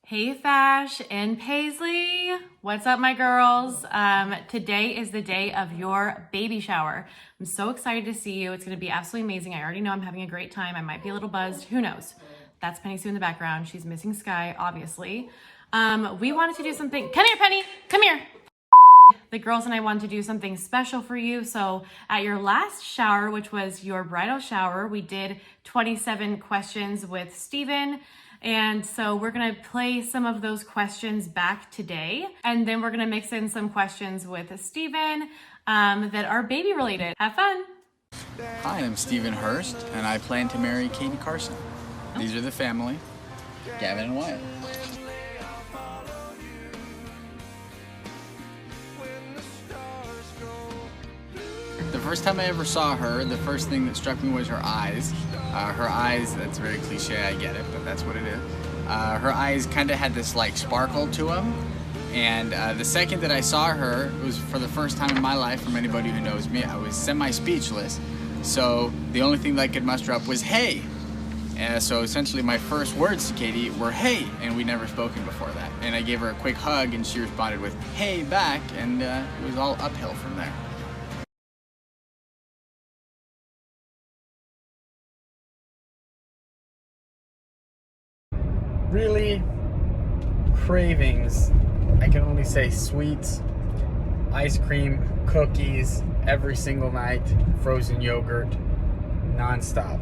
Hey Fash and Paisley, what's up my girls? Today is the day of your baby shower. I'm so excited to see you. It's gonna be absolutely amazing. I already know I'm having a great time. I might be a little buzzed, who knows? That's Penny Sue in the background. She's missing Sky, obviously. We wanted to do something, come here Penny, come here. The girls and I wanted to do something special for you. So at your last shower, which was your bridal shower, we did 27 questions with Steven. And so we're gonna play some of those questions back today. And then we're gonna mix in some questions with Steven that are baby related. Have fun. Hi, I'm Stephen Hurst, and I plan to marry Katie Carson. These are the family, Gavin and Wyatt. The first time I ever saw her, the first thing that struck me was her eyes. Her eyes, that's very cliche, I get it, but that's what it is. Her eyes kind of had this like sparkle to them. And the second that I saw her, it was for the first time in my life, from anybody who knows me, I was semi-speechless. So the only thing that I could muster up was, hey. So essentially my first words to Katie were, hey, and we'd never spoken before that. And I gave her a quick hug and she responded with, hey, back, and it was all uphill from there. Really, cravings, I can only say sweets, ice cream, cookies, every single night, frozen yogurt, nonstop.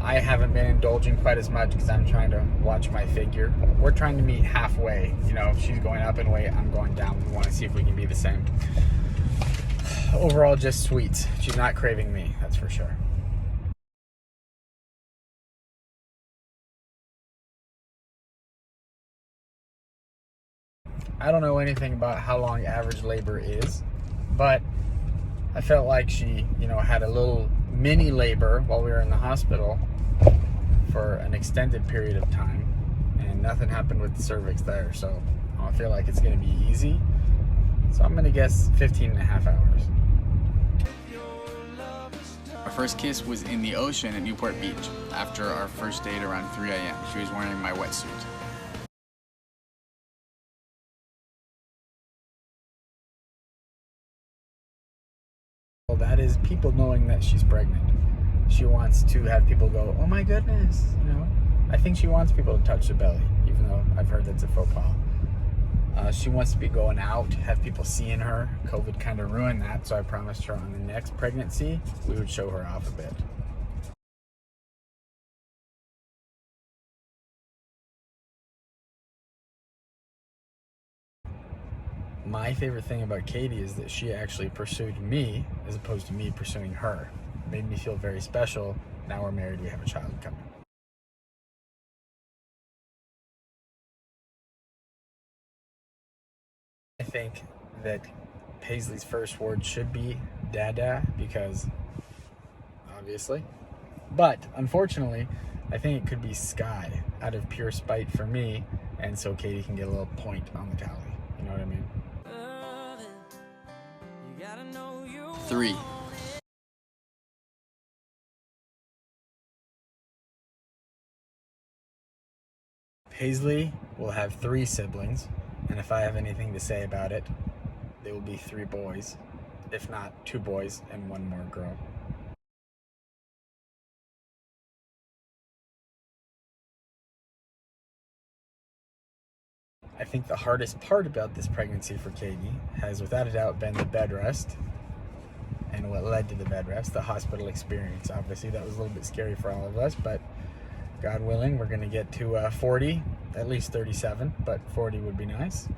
I haven't been indulging quite as much because I'm trying to watch my figure. We're trying to meet halfway. You know, if she's going up in weight, I'm going down. We want to see if we can be the same. Overall, just sweets. She's not craving me, that's for sure. I don't know anything about how long average labor is, but I felt like she, had a little mini labor while we were in the hospital for an extended period of time, and nothing happened with the cervix there, so I feel like it's going to be easy. So I'm going to guess 15 and a half hours. Our first kiss was in the ocean at Newport Beach after our first date around 3 a.m. She was wearing my wetsuit. Well, that is people knowing that she's pregnant. She wants to have people go, oh my goodness, I think she wants people to touch the belly, even though I've heard that's a faux pas. She wants to be going out, have people seeing her. COVID kind of ruined that, so I promised her on the next pregnancy, we would show her off a bit. My favorite thing about Katie is that she actually pursued me as opposed to me pursuing her. It made me feel very special. Now we're married, we have a child coming. I think that Paisley's first word should be dada, because obviously. But unfortunately, I think it could be Sky out of pure spite for me, and so Katie can get a little point on the tally. You know what I mean? 3. Paisley will have 3 siblings, and if I have anything to say about it, they will be 3 boys, if not 2 boys and 1 more girl. I think the hardest part about this pregnancy for Katie has without a doubt been the bed rest, and what led to the bed rest, the hospital experience. Obviously that was a little bit scary for all of us, but God willing, we're going to get to 40, at least 37, but 40 would be nice.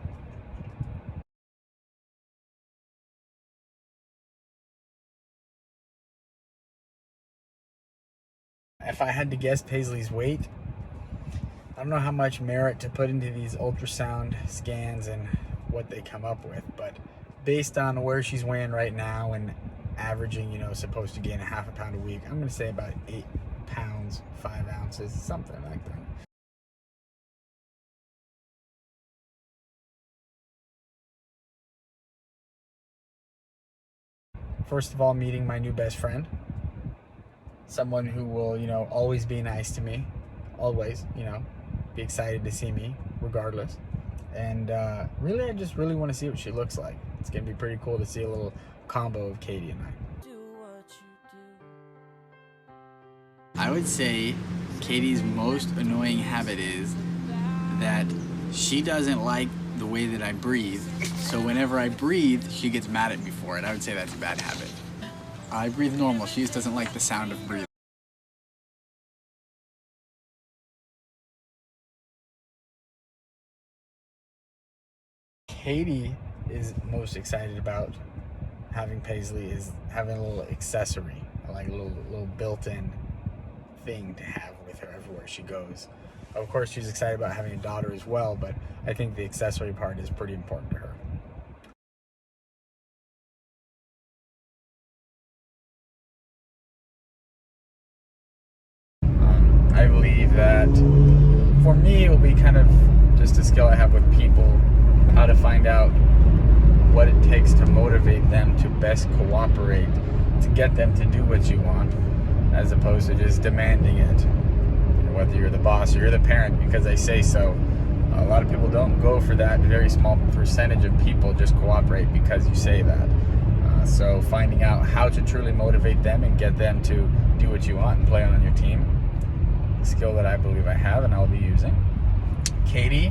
If I had to guess Paisley's weight, I don't know how much merit to put into these ultrasound scans and what they come up with, but based on where she's weighing right now and averaging, supposed to gain a half a pound a week, I'm going to say about 8 pounds, 5 ounces, something like that. First of all, meeting my new best friend, someone who will, always be nice to me, always, be excited to see me, regardless. And really, I just really want to see what she looks like. It's gonna be pretty cool to see a little combo of Katie and I would say Katie's most annoying habit is that she doesn't like the way that I breathe. So whenever I breathe, she gets mad at me for it. I would say that's a bad habit. I breathe normal. She just doesn't like the sound of breathing. Katie is most excited about having Paisley is having a little accessory, like a little built-in thing to have with her everywhere she goes. Of course, she's excited about having a daughter as well, but I think the accessory part is pretty important to her. I believe that for me, it will be kind of just a skill I have with people, how to find out what it takes to motivate them to best cooperate, to get them to do what you want, as opposed to just demanding it. Whether you're the boss or you're the parent because I say so. A lot of people don't go for that. A very small percentage of people just cooperate because you say that. So finding out how to truly motivate them and get them to do what you want and play on your team, a skill that I believe I have and I'll be using. Katie,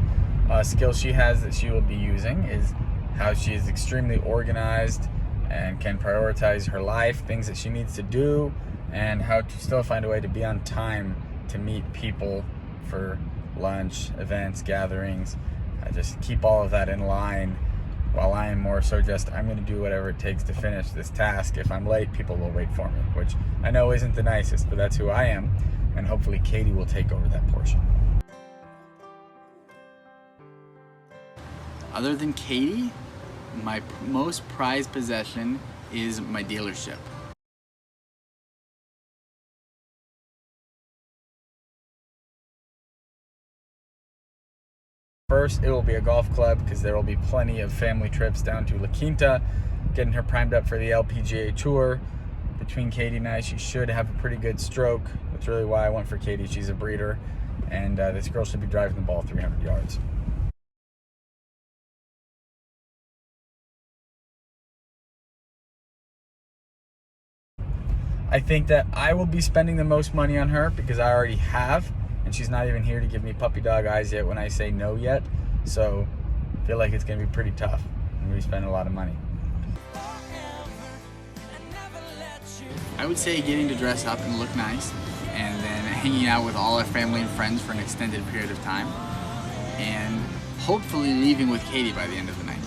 a skill she has that she will be using is how she is extremely organized and can prioritize her life, things that she needs to do, and how to still find a way to be on time to meet people for lunch, events, gatherings. I just keep all of that in line, while I am more so just, I'm going to do whatever it takes to finish this task. If I'm late, people will wait for me, which I know isn't the nicest, but that's who I am, and hopefully Katie will take over that portion. Other than Katie, my most prized possession is my dealership. First, it will be a golf club because there will be plenty of family trips down to La Quinta, getting her primed up for the LPGA Tour. Between Katie and I, she should have a pretty good stroke. That's really why I went for Katie. She's a breeder, and this girl should be driving the ball 300 yards. I think that I will be spending the most money on her because I already have, and she's not even here to give me puppy dog eyes yet when I say no yet. So I feel like it's going to be pretty tough, and we spend a lot of money. I would say getting to dress up and look nice, and then hanging out with all our family and friends for an extended period of time, and hopefully leaving with Katie by the end of the night.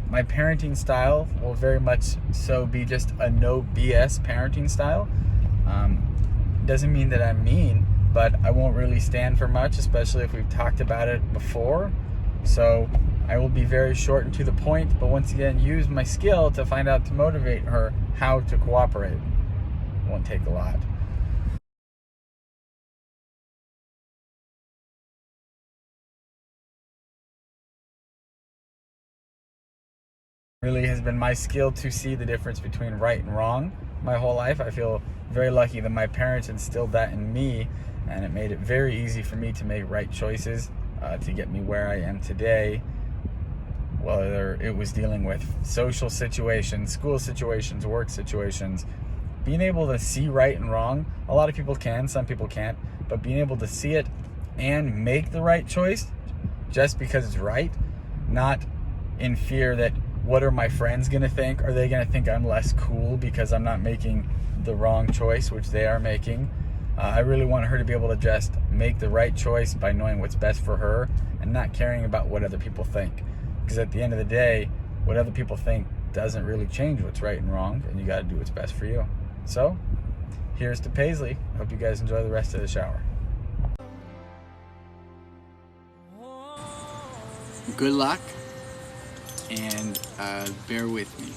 My parenting style will very much so be just a no BS parenting style. Doesn't mean that I'm mean, but I won't really stand for much, especially if we've talked about it before. So I will be very short and to the point, but once again, use my skill to find out to motivate her how to cooperate. It won't take a lot. Really has been my skill to see the difference between right and wrong my whole life. I feel very lucky that my parents instilled that in me, and it made it very easy for me to make right choices to get me where I am today, whether it was dealing with social situations, school situations, work situations. Being able to see right and wrong, a lot of people can, some people can't, but being able to see it and make the right choice just because it's right, not in fear that what are my friends going to think? Are they going to think I'm less cool because I'm not making the wrong choice, which they are making? I really want her to be able to just make the right choice by knowing what's best for her and not caring about what other people think. Because at the end of the day, what other people think doesn't really change what's right and wrong, and you got to do what's best for you. So, here's to Paisley. Hope you guys enjoy the rest of the shower. Good luck. And bear with me.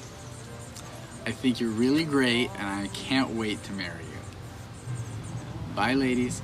I think you're really great, and I can't wait to marry you. Bye, ladies.